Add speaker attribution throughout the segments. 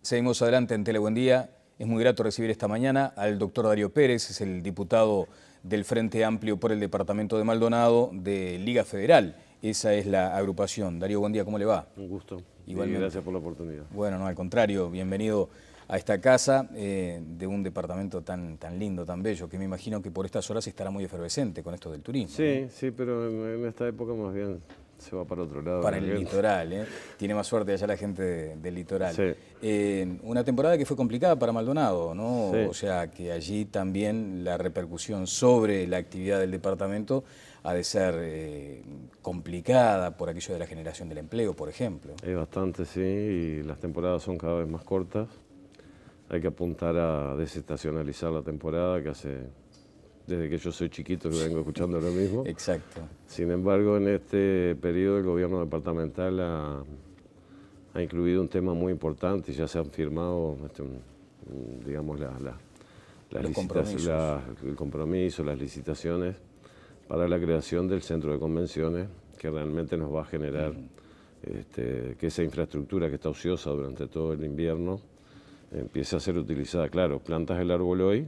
Speaker 1: Seguimos adelante en Tele Buen Día. Es muy grato recibir esta mañana al doctor Darío Pérez, es el diputado del Frente Amplio por el departamento de Maldonado de Liga Federal. Esa es la agrupación. Darío, buen día, ¿cómo le va?
Speaker 2: Un gusto.
Speaker 1: Igualmente.
Speaker 2: Y gracias por la oportunidad.
Speaker 1: Bueno, no, al contrario, bienvenido a esta casa de un departamento tan lindo, tan bello, que me imagino que por estas horas estará muy efervescente con esto del turismo.
Speaker 2: Sí,
Speaker 1: ¿no?
Speaker 2: sí, pero en esta época más bien se va para otro lado.
Speaker 1: Para el litoral, ¿eh? Tiene más suerte allá la gente del litoral.
Speaker 2: Sí.
Speaker 1: Una temporada que fue complicada para Maldonado, ¿no?
Speaker 2: Sí.
Speaker 1: O sea, que allí también la repercusión sobre la actividad del departamento ha de ser complicada por aquello de la generación del empleo, por ejemplo.
Speaker 2: Hay bastante, sí, y las temporadas son cada vez más cortas. Hay que apuntar a desestacionalizar la temporada, que desde que yo soy chiquito que vengo escuchando lo mismo.
Speaker 1: Exacto.
Speaker 2: Sin embargo, en este periodo el gobierno departamental ha incluido un tema muy importante y ya se han firmado, digamos, el compromiso, las licitaciones para la creación del centro de convenciones, que realmente nos va a generar que esa infraestructura que está ociosa durante todo el invierno empiece a ser utilizada. Claro, plantas el árbol hoy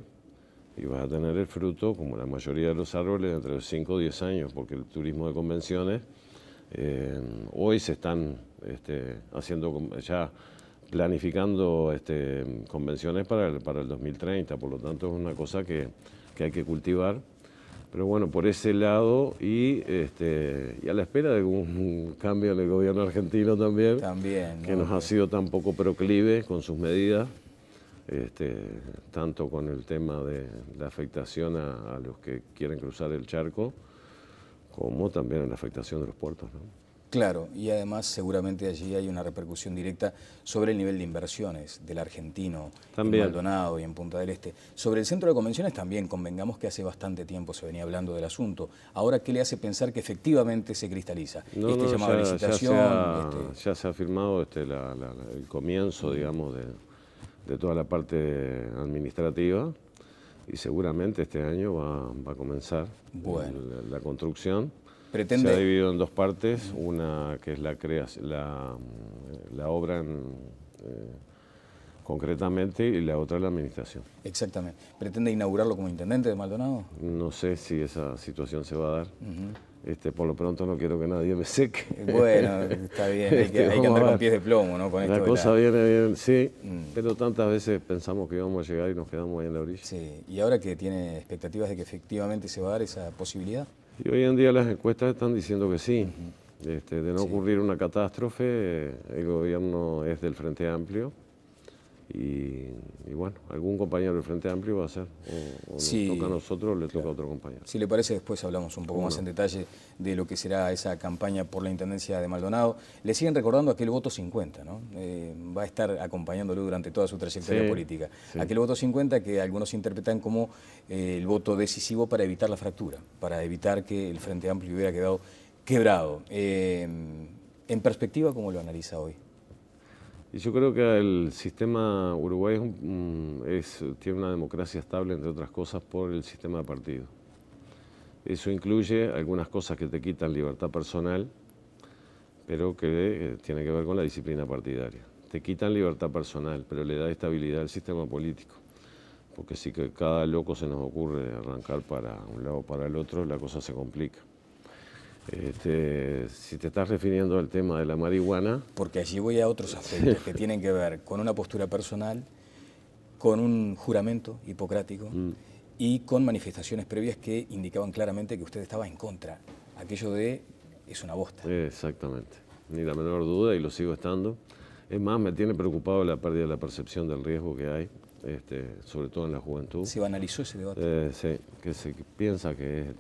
Speaker 2: y vas a tener el fruto, como la mayoría de los árboles, entre 5 o 10 años, porque el turismo de convenciones hoy se están ya planificando convenciones para el 2030, por lo tanto es una cosa que hay que cultivar. Pero bueno, por ese lado y a la espera de un cambio en el gobierno argentino también, que nos ha sido tan poco proclive con sus medidas, tanto con el tema de la afectación a los que quieren cruzar el charco, como también en la afectación de los puertos, ¿no?
Speaker 1: Claro, y además seguramente allí hay una repercusión directa sobre el nivel de inversiones del argentino
Speaker 2: también
Speaker 1: en Maldonado y en Punta del Este. Sobre el centro de convenciones también, convengamos que hace bastante tiempo se venía hablando del asunto. Ahora, ¿qué le hace pensar que efectivamente se cristaliza? Llamado a licitación...
Speaker 2: Ya se ha firmado el comienzo, digamos, de toda la parte administrativa y seguramente este año va a comenzar la construcción. Se ha dividido en dos partes, una que es la obra concretamente y la otra la administración.
Speaker 1: Exactamente. ¿Pretende inaugurarlo como intendente de Maldonado?
Speaker 2: No sé si esa situación se va a dar. Por lo pronto no quiero que nadie me seque.
Speaker 1: Bueno, está bien, hay que andar con pies de plomo, ¿no? Con
Speaker 2: la cosa viene bien, sí, pero tantas veces pensamos que íbamos a llegar y nos quedamos ahí en la orilla.
Speaker 1: Sí, ¿y ahora que tiene expectativas de que efectivamente se va a dar esa posibilidad?
Speaker 2: Y hoy en día las encuestas están diciendo que sí. De no ocurrir una catástrofe, el gobierno es del Frente Amplio y bueno, algún compañero del Frente Amplio va a ser, o nos toca a nosotros o le toca a otro compañero.
Speaker 1: Si le parece, después hablamos un poco más en detalle de lo que será esa campaña por la Intendencia de Maldonado. Le siguen recordando aquel voto 50, ¿no? Va a estar acompañándolo durante toda su trayectoria política. Sí. Aquel voto 50 que algunos interpretan como el voto decisivo para evitar la fractura, para evitar que el Frente Amplio hubiera quedado quebrado. En perspectiva, ¿cómo lo analiza hoy?
Speaker 2: Y yo creo que el sistema Uruguay tiene una democracia estable, entre otras cosas, por el sistema de partidos. Eso incluye algunas cosas que te quitan libertad personal, pero que tiene que ver con la disciplina partidaria. Te quitan libertad personal, pero le da estabilidad al sistema político. Porque si que cada loco se nos ocurre arrancar para un lado o para el otro, la cosa se complica. Si te estás refiriendo al tema de la marihuana...
Speaker 1: Porque allí voy a otros aspectos que tienen que ver con una postura personal, con un juramento hipocrático y con manifestaciones previas que indicaban claramente que usted estaba en contra. Aquello de es una bosta.
Speaker 2: Exactamente, ni la menor duda y lo sigo estando. Es más, me tiene preocupado la pérdida de la percepción del riesgo que hay, sobre todo en la juventud.
Speaker 1: ¿Se banalizó ese debate?
Speaker 2: Sí, que se piensa que es...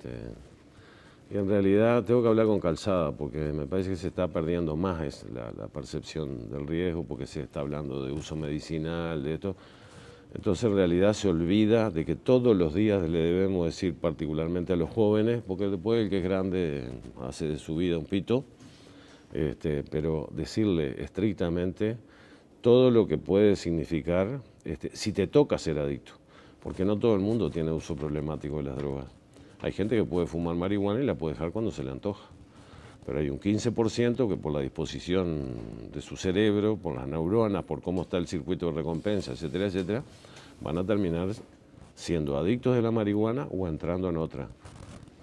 Speaker 2: Y en realidad tengo que hablar con Calzada porque me parece que se está perdiendo más la percepción del riesgo porque se está hablando de uso medicinal, de esto. Entonces en realidad se olvida de que todos los días le debemos decir particularmente a los jóvenes, porque después el que es grande hace de su vida un pito, pero decirle estrictamente todo lo que puede significar si te toca ser adicto, porque no todo el mundo tiene uso problemático de las drogas. Hay gente que puede fumar marihuana y la puede dejar cuando se le antoja. pero hay un 15% que por la disposición de su cerebro, por las neuronas, por cómo está el circuito de recompensa, etcétera, etcétera, van a terminar siendo adictos de la marihuana o entrando en otra.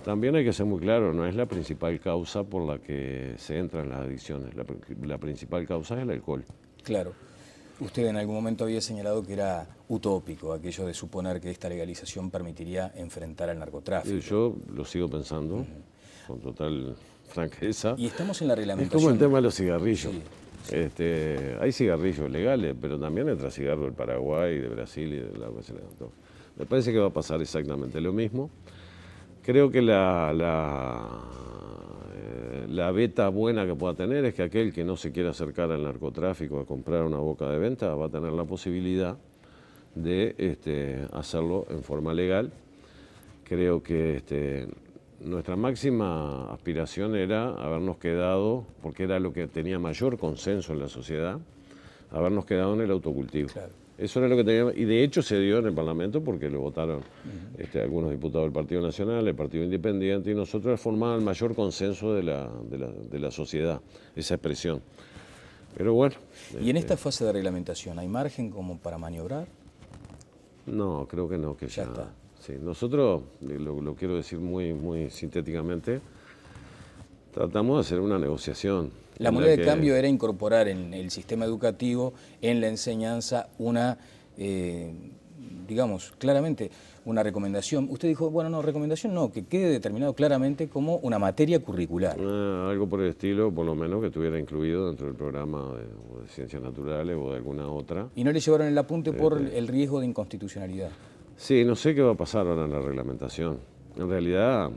Speaker 2: También hay que ser muy claro, no es la principal causa por la que se entran las adicciones, la principal causa es el alcohol.
Speaker 1: Claro. Usted en algún momento había señalado que era utópico aquello de suponer que esta legalización permitiría enfrentar al narcotráfico.
Speaker 2: Yo lo sigo pensando, con total franqueza.
Speaker 1: Y estamos en la reglamentación.
Speaker 2: Es como el tema de los cigarrillos.
Speaker 1: Sí.
Speaker 2: Hay cigarrillos legales, pero también entra cigarro del Paraguay, de Brasil y de la que se levantó. Me parece que va a pasar exactamente lo mismo. Creo que la beta buena que pueda tener es que aquel que no se quiera acercar al narcotráfico a comprar una boca de venta va a tener la posibilidad de hacerlo en forma legal. Creo que nuestra máxima aspiración era habernos quedado, porque era lo que tenía mayor consenso en la sociedad, habernos quedado en el autocultivo.
Speaker 1: Claro.
Speaker 2: Eso era lo que teníamos, y de hecho se dio en el Parlamento porque lo votaron algunos diputados del Partido Nacional, el Partido Independiente, y nosotros formamos el mayor consenso de la sociedad, esa expresión. Pero bueno.
Speaker 1: ¿Y en esta fase de reglamentación hay margen como para maniobrar?
Speaker 2: No, creo que no, que
Speaker 1: ya está.
Speaker 2: Sí, nosotros, lo quiero decir muy sintéticamente, tratamos de hacer una negociación.
Speaker 1: La moneda de cambio era incorporar en el sistema educativo, en la enseñanza, una, digamos, claramente una recomendación. Usted dijo, bueno, no, recomendación no, que quede determinado claramente como una materia curricular.
Speaker 2: Algo por el estilo, por lo menos que estuviera incluido dentro del programa de Ciencias Naturales o de alguna otra.
Speaker 1: ¿Y no le llevaron el apunte por el riesgo de inconstitucionalidad?
Speaker 2: Sí, no sé qué va a pasar ahora en la reglamentación. En realidad,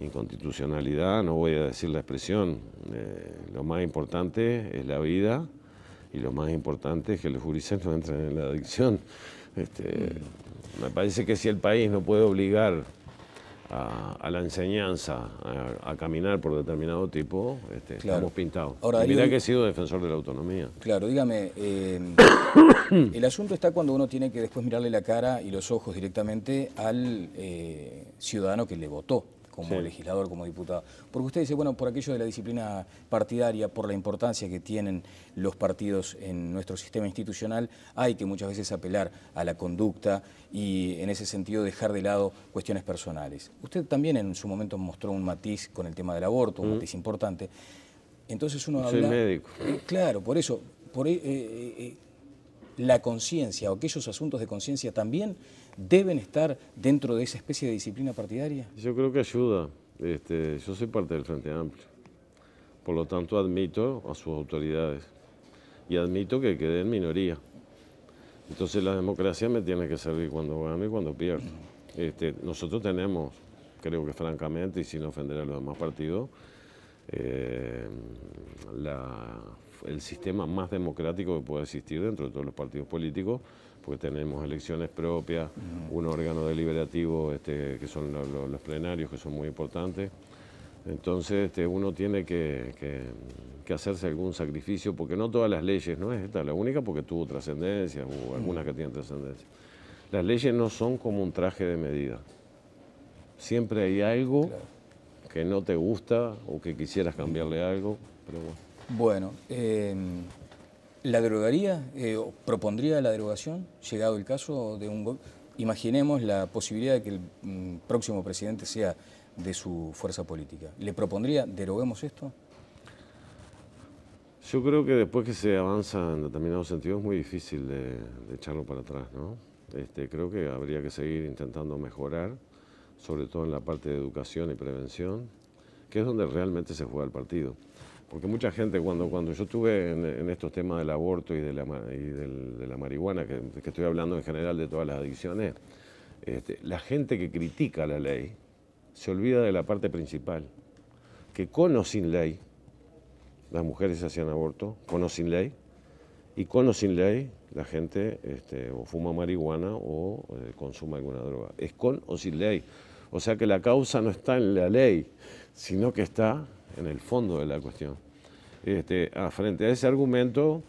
Speaker 2: inconstitucionalidad, no voy a decir la expresión, lo más importante es la vida y lo más importante es que los juristas no entren en la adicción. Me parece que si el país no puede obligar a la enseñanza a caminar por determinado tipo,
Speaker 1: claro.
Speaker 2: Estamos pintados.
Speaker 1: Ahora,
Speaker 2: mirá que he sido defensor de la autonomía.
Speaker 1: Claro, dígame, el asunto está cuando uno tiene que después mirarle la cara y los ojos directamente al ciudadano que le votó como legislador, como diputado. Porque usted dice, bueno, por aquello de la disciplina partidaria, por la importancia que tienen los partidos en nuestro sistema institucional, hay que muchas veces apelar a la conducta y en ese sentido dejar de lado cuestiones personales. Usted también en su momento mostró un matiz con el tema del aborto, un matiz importante. Entonces uno habla...
Speaker 2: Soy médico.
Speaker 1: Claro, por eso, la conciencia o aquellos asuntos de conciencia también deben estar dentro de esa especie de disciplina partidaria.
Speaker 2: Yo creo que ayuda. Yo soy parte del Frente Amplio. Por lo tanto, admito a sus autoridades y admito que quedé en minoría. Entonces, la democracia me tiene que servir cuando gano y cuando pierdo. Nosotros tenemos, creo que francamente, y sin ofender a los demás partidos, el sistema más democrático que puede existir dentro de todos los partidos políticos, porque tenemos elecciones propias, un órgano deliberativo que son los plenarios, que son muy importantes. Entonces uno tiene que hacerse algún sacrificio, porque no todas las leyes, no es esta la única porque tuvo trascendencia, o algunas que tienen trascendencia. Las leyes no son como un traje de medida. Siempre hay algo que no te gusta o que quisieras cambiarle algo, pero bueno.
Speaker 1: Bueno, ¿la derogaría? ¿Propondría la derogación, llegado el caso de un... Imaginemos la posibilidad de que el próximo presidente sea de su fuerza política. ¿Le propondría, deroguemos esto?
Speaker 2: Yo creo que después que se avanza en determinados sentidos es muy difícil de echarlo para atrás, ¿no? Creo que habría que seguir intentando mejorar, sobre todo en la parte de educación y prevención, que es donde realmente se juega el partido. Porque mucha gente, cuando yo estuve en estos temas del aborto y de la marihuana, que estoy hablando en general de todas las adicciones, la gente que critica la ley se olvida de la parte principal, que con o sin ley, las mujeres hacían aborto, con o sin ley, y con o sin ley, la gente o fuma marihuana o consume alguna droga. Es con o sin ley. O sea que la causa no está en la ley, sino que está en el fondo de la cuestión. Frente a ese argumento,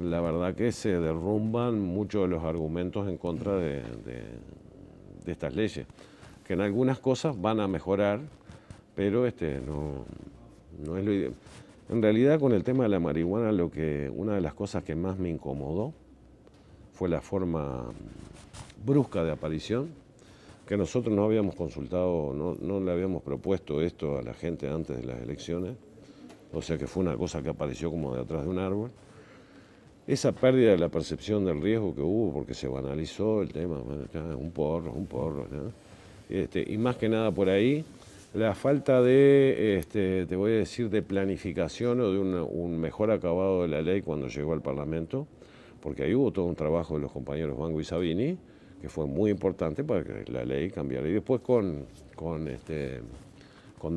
Speaker 2: la verdad que se derrumban muchos de los argumentos en contra de estas leyes, que en algunas cosas van a mejorar, pero no es lo ideal. En realidad, con el tema de la marihuana, una de las cosas que más me incomodó fue la forma brusca de aparición, que nosotros no habíamos consultado, no le habíamos propuesto esto a la gente antes de las elecciones, o sea que fue una cosa que apareció como de atrás de un árbol. Esa pérdida de la percepción del riesgo que hubo, porque se banalizó el tema, bueno, un porro, ¿no? Y más que nada por ahí, la falta de, te voy a decir, de planificación o de un mejor acabado de la ley cuando llegó al Parlamento, porque ahí hubo todo un trabajo de los compañeros Bango y Sabini, que fue muy importante para que la ley cambiara. Y después con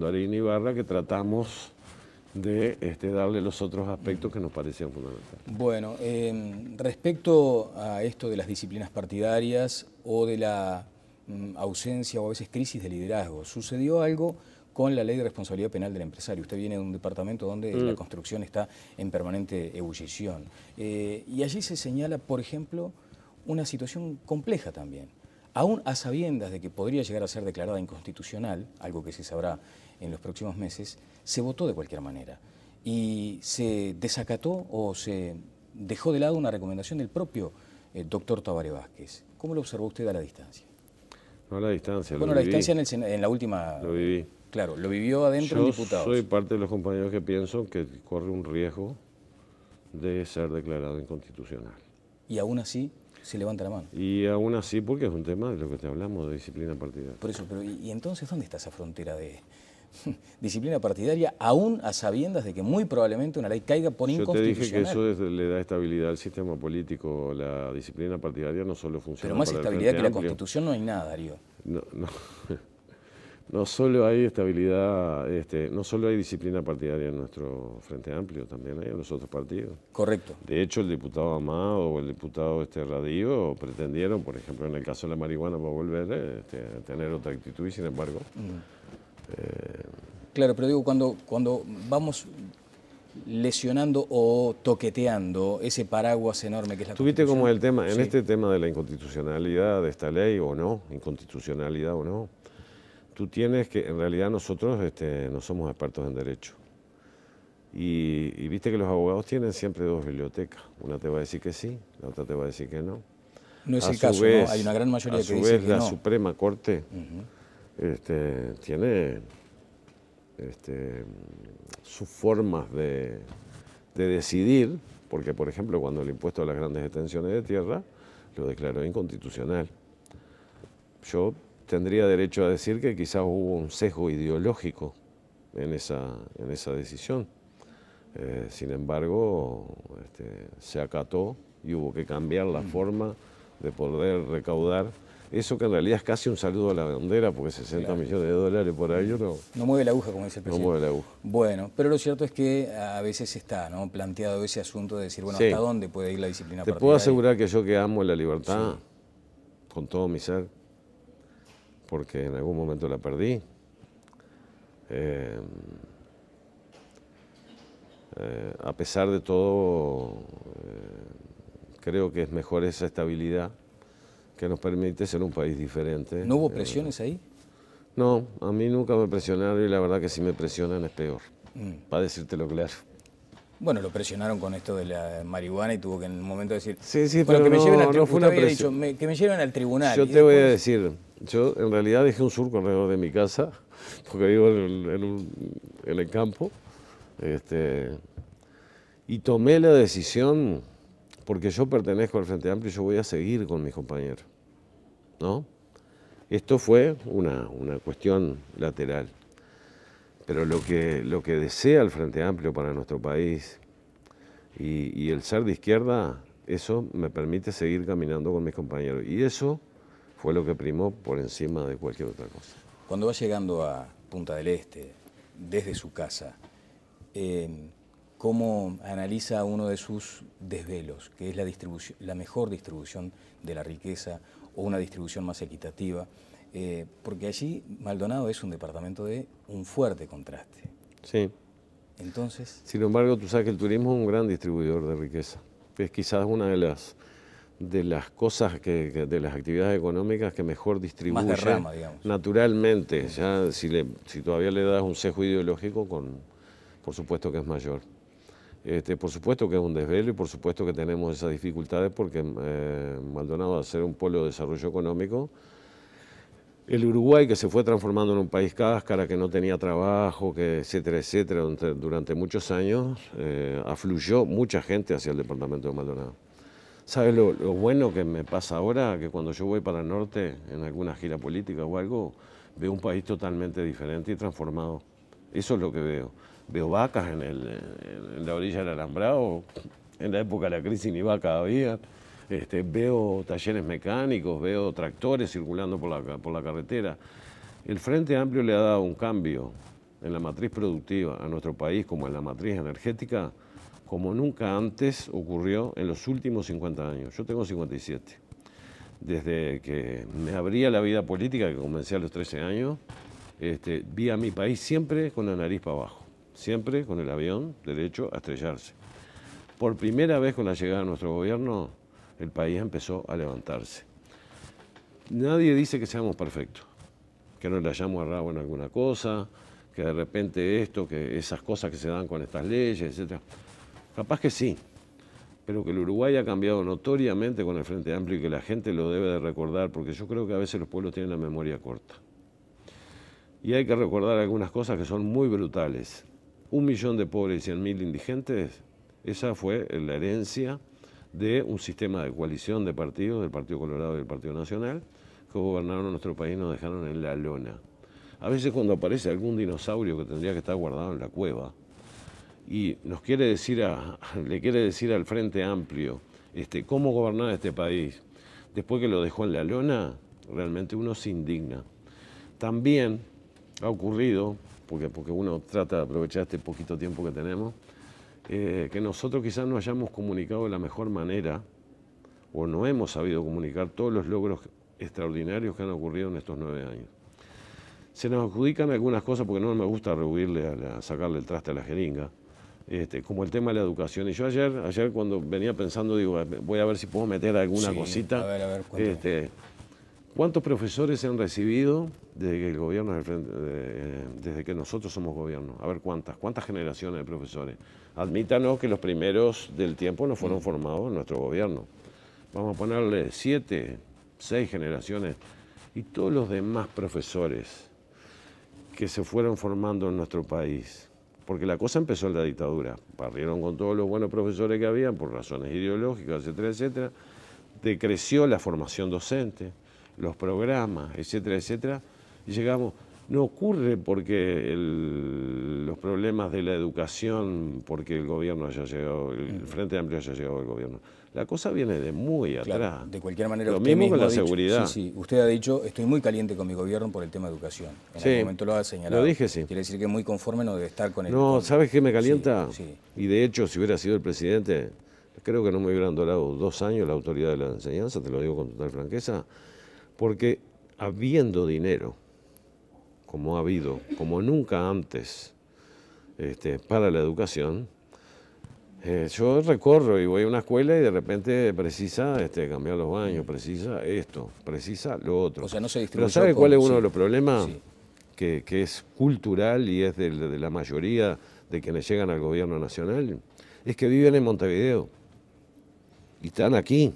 Speaker 2: Darín Ibarra, que tratamos de darle los otros aspectos que nos parecían fundamentales.
Speaker 1: Bueno, respecto a esto de las disciplinas partidarias o de la ausencia o a veces crisis de liderazgo, sucedió algo con la ley de responsabilidad penal del empresario. Usted viene de un departamento donde la construcción está en permanente ebullición. Y allí se señala, por ejemplo, una situación compleja también. Aún a sabiendas de que podría llegar a ser declarada inconstitucional, algo que se sabrá en los próximos meses, se votó de cualquier manera. Y se desacató o se dejó de lado una recomendación del propio doctor Tabaré Vázquez. ¿Cómo lo observó usted a la distancia?
Speaker 2: No a la distancia,
Speaker 1: bueno,
Speaker 2: lo
Speaker 1: viví. Distancia en la última...
Speaker 2: Lo viví.
Speaker 1: Claro, lo vivió adentro en diputados.
Speaker 2: Yo soy parte de los compañeros que pienso que corre un riesgo de ser declarado inconstitucional.
Speaker 1: Y aún así se levanta la mano.
Speaker 2: Y aún así, porque es un tema de lo que te hablamos, de disciplina partidaria.
Speaker 1: Por eso, pero ¿y entonces dónde está esa frontera de disciplina partidaria, aún a sabiendas de que muy probablemente una ley caiga por inconstitucional?
Speaker 2: Yo te dije que eso le da estabilidad al sistema político. La disciplina partidaria no solo funciona
Speaker 1: pero más
Speaker 2: para
Speaker 1: estabilidad
Speaker 2: el
Speaker 1: que
Speaker 2: Frente
Speaker 1: la
Speaker 2: Amplio.
Speaker 1: Constitución no hay nada, Darío.
Speaker 2: No solo hay estabilidad, no solo hay disciplina partidaria en nuestro Frente Amplio, también hay en los otros partidos.
Speaker 1: Correcto.
Speaker 2: De hecho, el diputado Amado o el diputado Radío pretendieron, por ejemplo, en el caso de la marihuana, para volver a tener otra actitud y, sin embargo...
Speaker 1: Claro, pero digo, cuando vamos lesionando o toqueteando ese paraguas enorme que es la
Speaker 2: Tuviste
Speaker 1: Constitución.
Speaker 2: como el tema, en
Speaker 1: sí.
Speaker 2: este tema de la inconstitucionalidad de esta ley o no, tú tienes que, en realidad nosotros no somos expertos en derecho. Y viste que los abogados tienen siempre dos bibliotecas. Una te va a decir que sí, la otra te va a decir que no.
Speaker 1: No es el caso, ¿no? Hay una gran mayoría que dice que no.
Speaker 2: A su vez, la Suprema Corte tiene sus formas de decidir, porque, por ejemplo, cuando el impuesto a las grandes extensiones de tierra lo declaró inconstitucional. Yo tendría derecho a decir que quizás hubo un sesgo ideológico en esa decisión. Sin embargo, se acató y hubo que cambiar la forma de poder recaudar eso, que en realidad es casi un saludo a la bandera, porque 60 millones de dólares por año
Speaker 1: no mueve la aguja, como dice el presidente.
Speaker 2: No mueve la aguja.
Speaker 1: Bueno, pero lo cierto es que a veces está, ¿no?, planteado ese asunto de decir, bueno, ¿hasta dónde puede ir la disciplina partidaria?
Speaker 2: Te puedo asegurar que yo, que amo la libertad con todo mi ser, porque en algún momento la perdí, a pesar de todo, creo que es mejor esa estabilidad que nos permite ser un país diferente.
Speaker 1: ¿No hubo presiones ahí?
Speaker 2: No, a mí nunca me presionaron, y la verdad que si me presionan es peor, para decírtelo claro.
Speaker 1: Bueno, lo presionaron con esto de la marihuana y tuvo que en un momento decir...
Speaker 2: Sí,
Speaker 1: bueno,
Speaker 2: pero
Speaker 1: que me lleven al
Speaker 2: no fue una
Speaker 1: dicho, que me lleven al tribunal.
Speaker 2: Yo te voy a decir, yo en realidad dejé un surco alrededor de mi casa, porque vivo en el campo, y tomé la decisión, porque yo pertenezco al Frente Amplio y yo voy a seguir con mis compañeros, ¿no? Esto fue una cuestión lateral. Pero lo que desea el Frente Amplio para nuestro país y el ser de izquierda, eso me permite seguir caminando con mis compañeros. Y eso fue lo que primó por encima de cualquier otra cosa.
Speaker 1: Cuando va llegando a Punta del Este, desde su casa, ¿cómo analiza uno de sus desvelos, que es la mejor distribución de la riqueza o una distribución más equitativa? Porque allí Maldonado es un departamento de un fuerte contraste.
Speaker 2: Sí.
Speaker 1: Entonces...
Speaker 2: Sin embargo, tú sabes que el turismo es un gran distribuidor de riqueza. Es quizás una de de las cosas, de las actividades económicas que mejor distribuye
Speaker 1: más derrama, digamos.
Speaker 2: Naturalmente. Ya si todavía le das un sesgo ideológico, por supuesto que es mayor. Por supuesto que es un desvelo y por supuesto que tenemos esas dificultades porque Maldonado, al ser un polo de desarrollo económico, el Uruguay, que se fue transformando en un país cáscara, que no tenía trabajo, que etcétera, etcétera, durante muchos años, afluyó mucha gente hacia el departamento de Maldonado. ¿Sabes lo bueno que me pasa ahora? Que cuando yo voy para el norte, en alguna gira política o algo, veo un país totalmente diferente y transformado. Eso es lo que veo. Veo vacas en la orilla del alambrado, en la época de la crisis ni vacas había. Veo talleres mecánicos, veo tractores circulando por la carretera. El Frente Amplio le ha dado un cambio en la matriz productiva a nuestro país, como en la matriz energética, como nunca antes ocurrió en los últimos 50 años. Yo tengo 57. Desde que me abría la vida política, que comencé a los 13 años, vi a mi país siempre con la nariz para abajo, siempre con el avión derecho a estrellarse. Por primera vez con la llegada de nuestro gobierno, el país empezó a levantarse. Nadie dice que seamos perfectos, que no le hayamos errado en alguna cosa, que de repente esto, que esas cosas que se dan con estas leyes, etc. Capaz que sí, pero que el Uruguay ha cambiado notoriamente con el Frente Amplio y que la gente lo debe de recordar, porque yo creo que a veces los pueblos tienen la memoria corta. Y hay que recordar algunas cosas que son muy brutales. 1 millón de pobres y 100.000 indigentes, esa fue la herencia de un sistema de coalición de partidos, del Partido Colorado y del Partido Nacional, que gobernaron nuestro país y nos dejaron en la lona. A veces cuando aparece algún dinosaurio que tendría que estar guardado en la cueva y le quiere decir al Frente Amplio cómo gobernar este país, después que lo dejó en la lona, realmente uno se indigna. También ha ocurrido, porque uno trata de aprovechar este poquito tiempo que tenemos, que nosotros quizás no hayamos comunicado de la mejor manera o no hemos sabido comunicar todos los logros extraordinarios que han ocurrido en estos 9 años. Se nos adjudican algunas cosas porque no me gusta rehuirle a sacarle el traste a la jeringa, como el tema de la educación. Y yo ayer cuando venía pensando, digo, voy a ver si puedo meter alguna cosita.
Speaker 1: A ver,
Speaker 2: ¿Cuántos profesores se han recibido desde que el gobierno desde que nosotros somos gobierno? A ver, ¿cuántas generaciones de profesores? Admítanos que los primeros del tiempo no fueron formados en nuestro gobierno. Vamos a ponerle 7, 6 generaciones. Y todos los demás profesores que se fueron formando en nuestro país, porque la cosa empezó en la dictadura, barrieron con todos los buenos profesores que habían por razones ideológicas, etcétera, etcétera, decreció la formación docente, los programas, etcétera, etcétera, y llegamos. No ocurre porque los problemas de la educación, porque el gobierno haya llegado, el Frente Amplio haya llegado al gobierno. La cosa viene de muy atrás.
Speaker 1: Claro, de cualquier manera,
Speaker 2: lo
Speaker 1: usted
Speaker 2: mismo con la
Speaker 1: dicho,
Speaker 2: seguridad.
Speaker 1: Sí, usted ha dicho, estoy muy caliente con mi gobierno por el tema de educación. En algún momento lo ha señalado.
Speaker 2: Lo dije, sí.
Speaker 1: Quiere decir que muy conforme no debe estar con el...
Speaker 2: No, ¿sabes qué me calienta?
Speaker 1: Sí.
Speaker 2: Y de hecho, si hubiera sido el presidente, creo que no me hubieran durado 2 años la autoridad de la enseñanza, te lo digo con total franqueza, porque habiendo dinero, como ha habido, como nunca antes, para la educación, yo recorro y voy a una escuela y de repente precisa cambiar los baños, precisa esto, precisa lo otro.
Speaker 1: O sea, no se distribuye.
Speaker 2: Pero ¿sabe cuál es uno de los problemas? Sí. Que es cultural y es de la mayoría de quienes llegan al gobierno nacional, es que viven en Montevideo y están aquí.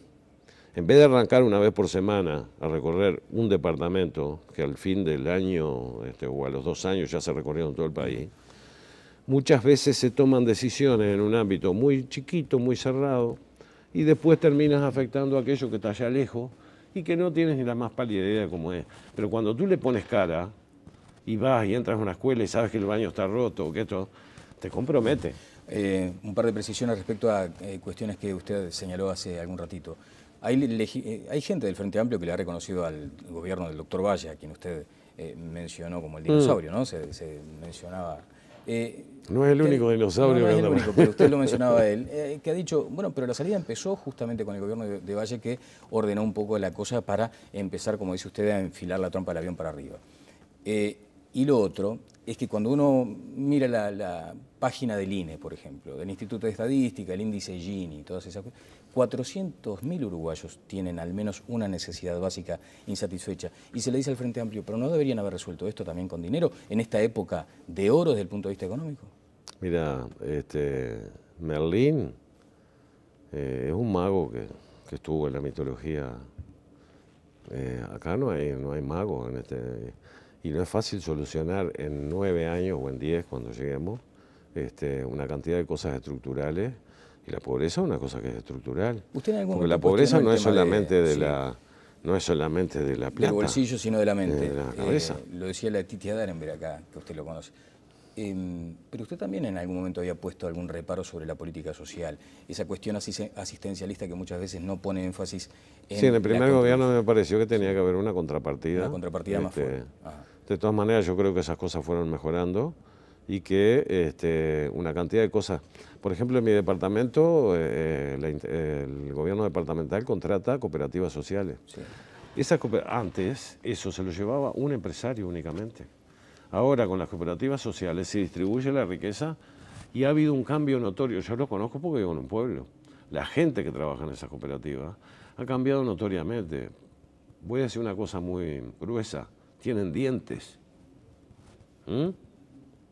Speaker 2: En vez de arrancar una vez por semana a recorrer un departamento, que al fin del año o a los 2 años ya se recorrieron todo el país, muchas veces se toman decisiones en un ámbito muy chiquito, muy cerrado, y después terminas afectando a aquello que está allá lejos y que no tienes ni la más pálida idea de cómo es. Pero cuando tú le pones cara y vas y entras a una escuela y sabes que el baño está roto o que esto, te compromete.
Speaker 1: Un par de precisiones respecto a cuestiones que usted señaló hace algún ratito. Hay gente del Frente Amplio que le ha reconocido al gobierno del doctor Valle, a quien usted mencionó como el dinosaurio, ¿no? Se mencionaba...
Speaker 2: no es el único dinosaurio.
Speaker 1: No es el único, pero usted lo mencionaba a él, que ha dicho, bueno, pero la salida empezó justamente con el gobierno de Valle, que ordenó un poco la cosa para empezar, como dice usted, a enfilar la trompa del avión para arriba. Y lo otro es que cuando uno mira la página del INE, por ejemplo, del Instituto de Estadística, el índice Gini, todas esas cosas, 400.000 uruguayos tienen al menos una necesidad básica insatisfecha. Y se le dice al Frente Amplio, ¿pero no deberían haber resuelto esto también con dinero en esta época de oro desde el punto de vista económico?
Speaker 2: Mira, Merlín es un mago que estuvo en la mitología. Acá no hay mago y no es fácil solucionar en 9 años o en 10 cuando lleguemos una cantidad de cosas estructurales, y la pobreza es una cosa que es estructural. Porque la pobreza no es solamente no es solamente de la plata.
Speaker 1: Del bolsillo, sino de la mente.
Speaker 2: De la cabeza.
Speaker 1: Lo decía la Titia Darenberg acá, que usted lo conoce. Pero usted también en algún momento había puesto algún reparo sobre la política social, esa cuestión asistencialista que muchas veces no pone énfasis en...
Speaker 2: Sí, en el primer gobierno me pareció que tenía que haber una contrapartida.
Speaker 1: Una contrapartida más fuerte.
Speaker 2: De todas maneras, yo creo que esas cosas fueron mejorando y que una cantidad de cosas... Por ejemplo, en mi departamento, el gobierno departamental contrata cooperativas sociales. Sí. Antes eso se lo llevaba un empresario únicamente. Ahora con las cooperativas sociales se distribuye la riqueza y ha habido un cambio notorio. Yo lo conozco porque vivo en un pueblo. La gente que trabaja en esas cooperativas ha cambiado notoriamente. Voy a decir una cosa muy gruesa. Tienen dientes.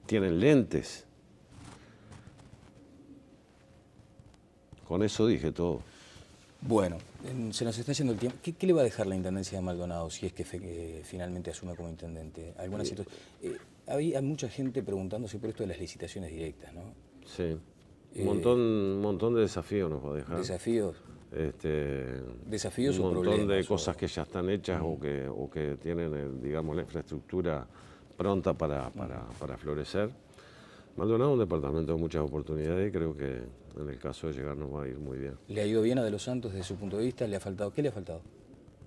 Speaker 2: Tienen lentes. Con eso dije todo.
Speaker 1: Bueno, se nos está yendo el tiempo. ¿Qué le va a dejar la Intendencia de Maldonado si es que finalmente asume como intendente? Hay mucha gente preguntándose por esto de las licitaciones directas, ¿no?
Speaker 2: Sí. Un montón de desafíos nos va a dejar.
Speaker 1: ¿Desafíos? ¿Desafíos o problemas?
Speaker 2: Un montón de cosas que ya están hechas o que tienen, digamos, la infraestructura pronta para florecer. Maldonado es un departamento de muchas oportunidades y creo que en el caso de llegar nos va a ir muy bien.
Speaker 1: ¿Le ha ido bien a De los Santos desde su punto de vista? ¿Le ha faltado? ¿Qué le ha faltado?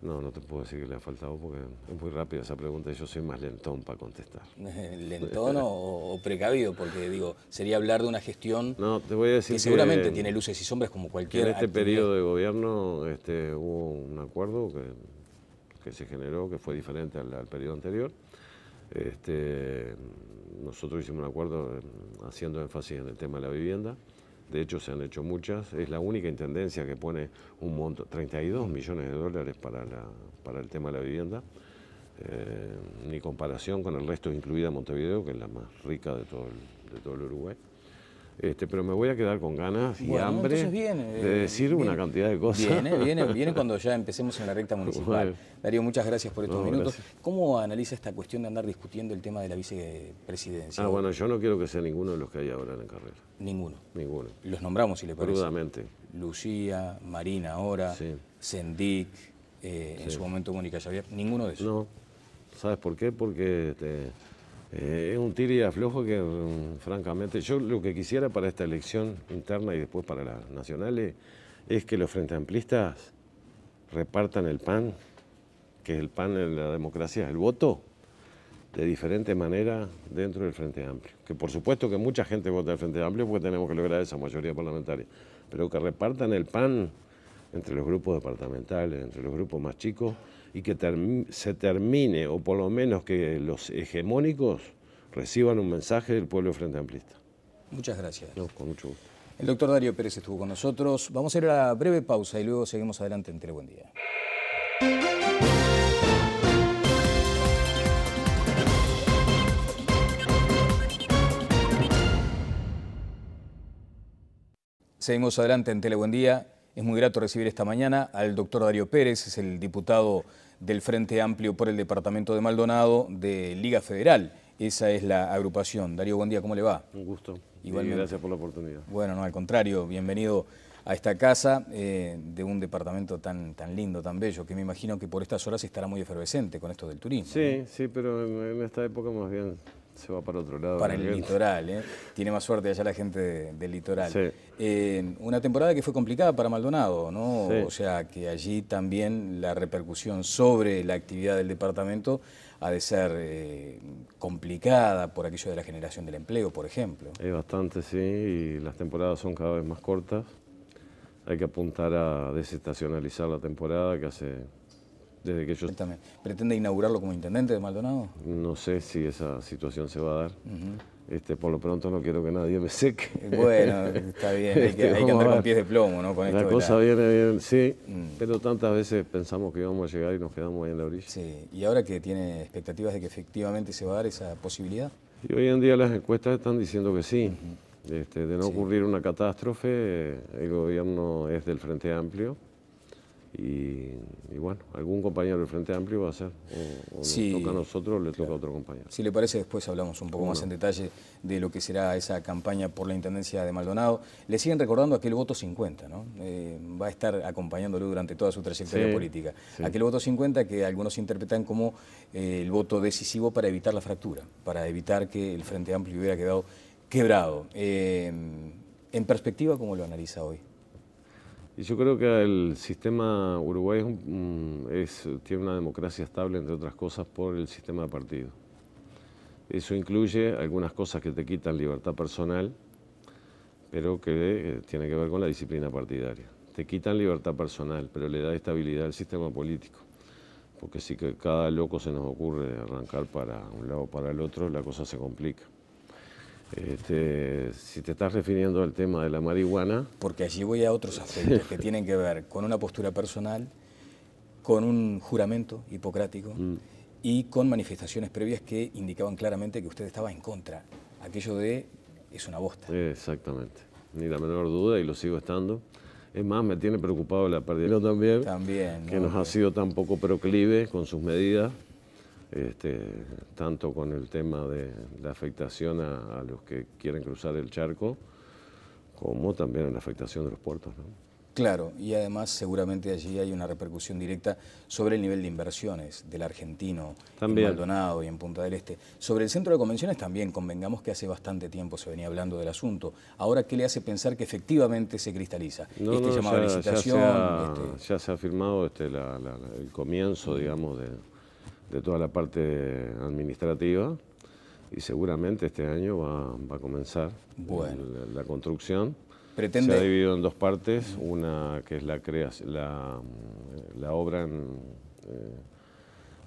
Speaker 2: No te puedo decir que le ha faltado porque es muy rápida esa pregunta y yo soy más lentón para contestar.
Speaker 1: ¿Lentón o precavido? Porque digo, sería hablar de una gestión
Speaker 2: te voy a decir
Speaker 1: que seguramente tiene luces y sombras como cualquier
Speaker 2: en este periodo de gobierno hubo un acuerdo que se generó que fue diferente al periodo anterior. Nosotros hicimos un acuerdo haciendo énfasis en el tema de la vivienda. De hecho, se han hecho muchas. Es la única intendencia que pone un monto, 32 millones de dólares para el tema de la vivienda. Ni comparación con el resto, incluida Montevideo, que es la más rica de todo el Uruguay. Pero me voy a quedar con ganas y hambre de decir una cantidad de cosas.
Speaker 1: Viene cuando ya empecemos en la recta municipal. Bueno. Darío, muchas gracias por estos minutos. Gracias. ¿Cómo analiza esta cuestión de andar discutiendo el tema de la vicepresidencia?
Speaker 2: Bueno, yo no quiero que sea ninguno de los que hay ahora en carrera.
Speaker 1: ¿Ninguno?
Speaker 2: Ninguno.
Speaker 1: Los nombramos, si le parece.
Speaker 2: Crudamente.
Speaker 1: Lucía, Marina ahora, sí. Sendic, en su momento Mónica Xavier. ¿Ninguno de esos?
Speaker 2: No. ¿Sabes por qué? Porque es un tira y aflojo que, francamente, yo lo que quisiera para esta elección interna y después para las nacionales es que los frente amplistas repartan el pan, que es el pan en la democracia, el voto, de diferente manera dentro del Frente Amplio. Que por supuesto que mucha gente vota al Frente Amplio porque tenemos que lograr esa mayoría parlamentaria, pero que repartan el pan entre los grupos departamentales, entre los grupos más chicos, y que se termine, o por lo menos que los hegemónicos reciban un mensaje del pueblo frente amplista.
Speaker 1: Muchas gracias.
Speaker 2: No, con mucho gusto.
Speaker 1: El doctor Darío Pérez estuvo con nosotros. Vamos a ir a la breve pausa y luego seguimos adelante en Telebuen Día. Seguimos adelante en Telebuen Día. Es muy grato recibir esta mañana al doctor Darío Pérez, es el diputado del Frente Amplio por el departamento de Maldonado de Liga Federal. Esa es la agrupación. Darío, buen día, ¿cómo le va?
Speaker 2: Un gusto.
Speaker 1: Igualmente.
Speaker 2: Y gracias por la oportunidad.
Speaker 1: Bueno, no, al contrario, bienvenido a esta casa de un departamento tan lindo, tan bello, que me imagino que por estas horas estará muy efervescente con esto del turismo.
Speaker 2: Sí,
Speaker 1: ¿no?
Speaker 2: Sí, pero en esta época más bien se va para otro lado.
Speaker 1: Para el litoral, ¿eh? Tiene más suerte allá la gente del litoral.
Speaker 2: Sí.
Speaker 1: Una temporada que fue complicada para Maldonado, ¿no?
Speaker 2: Sí.
Speaker 1: O sea, que allí también la repercusión sobre la actividad del departamento ha de ser complicada por aquello de la generación del empleo, por ejemplo.
Speaker 2: Es bastante, sí, y las temporadas son cada vez más cortas. Hay que apuntar a desestacionalizar la temporada, que hace desde que yo...
Speaker 1: ¿Pretende inaugurarlo como intendente de Maldonado?
Speaker 2: No sé si esa situación se va a dar. Por lo pronto no quiero que nadie me seque.
Speaker 1: Bueno, está bien, hay que andar con pies de plomo, ¿no? Con
Speaker 2: la
Speaker 1: esto
Speaker 2: cosa viene bien, sí, pero tantas veces pensamos que íbamos a llegar y nos quedamos ahí en la orilla.
Speaker 1: Sí, y ahora que tiene expectativas de que efectivamente se va a dar esa posibilidad.
Speaker 2: Y hoy en día las encuestas están diciendo que sí. De no ocurrir una catástrofe, el gobierno es del Frente Amplio. Y bueno, algún compañero del Frente Amplio va a ser, o nos toca a nosotros o le toca a otro compañero.
Speaker 1: Si le parece, después hablamos un poco más en detalle de lo que será esa campaña por la Intendencia de Maldonado. Le siguen recordando aquel voto 50, ¿no? Va a estar acompañándolo durante toda su trayectoria política. Sí. Aquel voto 50 que algunos interpretan como el voto decisivo para evitar la fractura, para evitar que el Frente Amplio hubiera quedado quebrado. En perspectiva, ¿cómo lo analiza hoy?
Speaker 2: Y yo creo que el sistema uruguayo tiene una democracia estable, entre otras cosas, por el sistema de partido. Eso incluye algunas cosas que te quitan libertad personal, pero que tiene que ver con la disciplina partidaria. Te quitan libertad personal, pero le da estabilidad al sistema político. Porque si que cada loco se nos ocurre arrancar para un lado o para el otro, la cosa se complica. Si te estás refiriendo al tema de la marihuana...
Speaker 1: Porque allí voy a otros aspectos que tienen que ver con una postura personal, con un juramento hipocrático y con manifestaciones previas que indicaban claramente que usted estaba en contra. Aquello de es una bosta.
Speaker 2: Exactamente, ni la menor duda y lo sigo estando. Es más, me tiene preocupado la pérdida también, que nos ha sido tan poco proclive con sus medidas. Tanto con el tema de la afectación a los que quieren cruzar el charco, como también en la afectación de los puertos, ¿no?
Speaker 1: Claro, y además seguramente allí hay una repercusión directa sobre el nivel de inversiones del argentino en Maldonado y en Punta del Este. Sobre el centro de convenciones también, convengamos que hace bastante tiempo se venía hablando del asunto. Ahora, ¿qué le hace pensar que efectivamente se cristaliza?
Speaker 2: Llamado a licitación. Ya se ha firmado el comienzo, digamos, de toda la parte administrativa y seguramente este año va a comenzar la construcción. Se ha dividido en dos partes, una que es la obra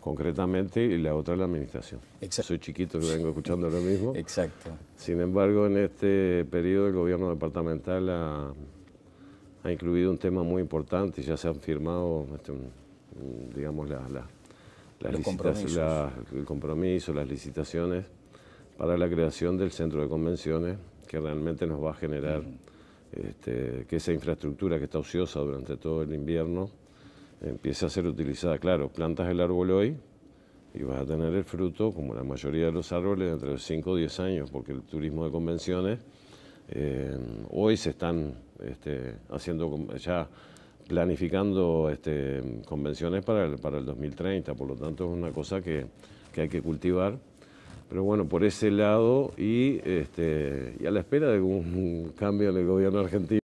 Speaker 2: concretamente y la otra la administración.
Speaker 1: Exacto.
Speaker 2: Soy chiquito que vengo escuchando lo mismo.
Speaker 1: Exacto.
Speaker 2: Sin embargo, en este periodo el gobierno departamental ha incluido un tema muy importante y ya se han firmado, digamos, el compromiso, las licitaciones para la creación del centro de convenciones que realmente nos va a generar que esa infraestructura que está ociosa durante todo el invierno empiece a ser utilizada. Claro, plantas el árbol hoy y vas a tener el fruto, como la mayoría de los árboles, entre los 5 o 10 años, porque el turismo de convenciones hoy se están planificando convenciones para el 2030, por lo tanto es una cosa que hay que cultivar. Pero bueno, por ese lado y a la espera de un cambio en el gobierno argentino.